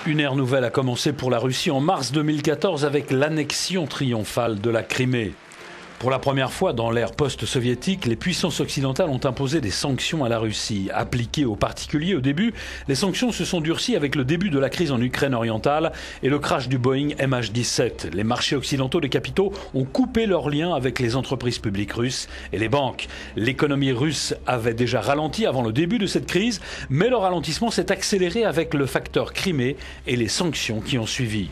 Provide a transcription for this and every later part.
Une ère nouvelle a commencé pour la Russie en mars 2014 avec l'annexion triomphale de la Crimée. Pour la première fois dans l'ère post-soviétique, les puissances occidentales ont imposé des sanctions à la Russie. Appliquées aux particuliers au début, les sanctions se sont durcies avec le début de la crise en Ukraine orientale et le crash du Boeing MH17. Les marchés occidentaux des capitaux ont coupé leurs liens avec les entreprises publiques russes et les banques. L'économie russe avait déjà ralenti avant le début de cette crise, mais le ralentissement s'est accéléré avec le facteur Crimée et les sanctions qui ont suivi.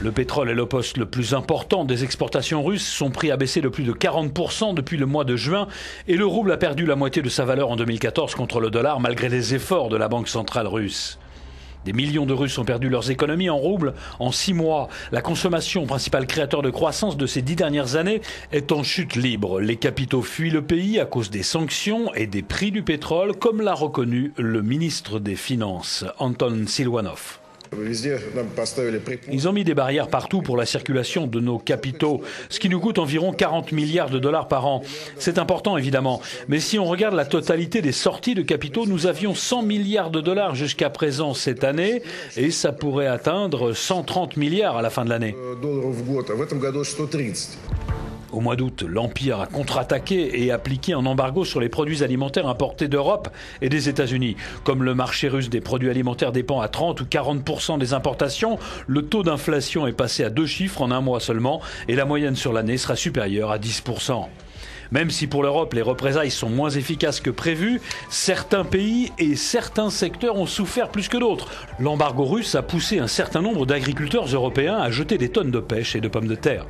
Le pétrole est le poste le plus important des exportations russes. Son prix a baissé de plus de 40% depuis le mois de juin et le rouble a perdu la moitié de sa valeur en 2014 contre le dollar malgré les efforts de la Banque centrale russe. Des millions de Russes ont perdu leurs économies en roubles en 6 mois. La consommation, principal créateur de croissance de ces 10 dernières années, est en chute libre. Les capitaux fuient le pays à cause des sanctions et des prix du pétrole, comme l'a reconnu le ministre des Finances, Anton Silvanov. Ils ont mis des barrières partout pour la circulation de nos capitaux, ce qui nous coûte environ 40 milliards de dollars par an. C'est important évidemment, mais si on regarde la totalité des sorties de capitaux, nous avions 100 milliards de dollars jusqu'à présent cette année et ça pourrait atteindre 130 milliards à la fin de l'année. Au mois d'août, l'Empire a contre-attaqué et appliqué un embargo sur les produits alimentaires importés d'Europe et des États-Unis. Comme le marché russe des produits alimentaires dépend à 30 ou 40% des importations, le taux d'inflation est passé à 2 chiffres en un mois seulement et la moyenne sur l'année sera supérieure à 10%. Même si pour l'Europe, les représailles sont moins efficaces que prévu, certains pays et certains secteurs ont souffert plus que d'autres. L'embargo russe a poussé un certain nombre d'agriculteurs européens à jeter des tonnes de pêche et de pommes de terre.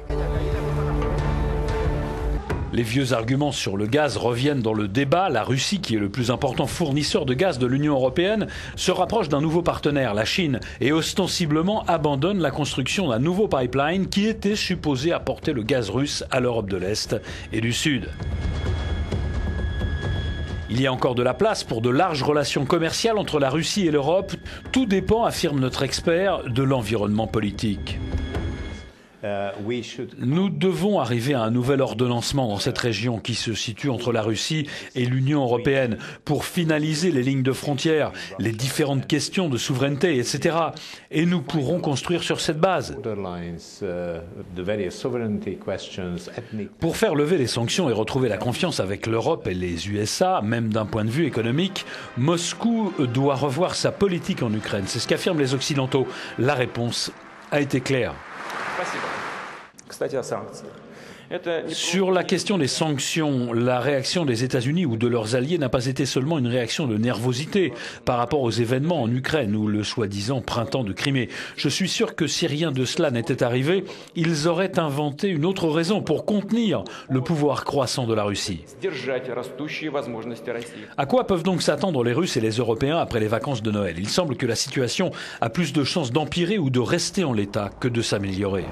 Les vieux arguments sur le gaz reviennent dans le débat. La Russie, qui est le plus important fournisseur de gaz de l'Union européenne, se rapproche d'un nouveau partenaire, la Chine, et ostensiblement abandonne la construction d'un nouveau pipeline qui était supposé apporter le gaz russe à l'Europe de l'Est et du Sud. Il y a encore de la place pour de larges relations commerciales entre la Russie et l'Europe. Tout dépend, affirme notre expert, de l'environnement politique. Nous devons arriver à un nouvel ordonnancement dans cette région qui se situe entre la Russie et l'Union européenne pour finaliser les lignes de frontières, les différentes questions de souveraineté, etc. Et nous pourrons construire sur cette base. Pour faire lever les sanctions et retrouver la confiance avec l'Europe et les USA, même d'un point de vue économique, Moscou doit revoir sa politique en Ukraine. C'est ce qu'affirment les Occidentaux. La réponse a été claire. Sur la question des sanctions, la réaction des États-Unis ou de leurs alliés n'a pas été seulement une réaction de nervosité par rapport aux événements en Ukraine ou le soi-disant printemps de Crimée. Je suis sûr que si rien de cela n'était arrivé, ils auraient inventé une autre raison pour contenir le pouvoir croissant de la Russie. À quoi peuvent donc s'attendre les Russes et les Européens après les vacances de Noël? Il semble que la situation a plus de chances d'empirer ou de rester en l'état que de s'améliorer.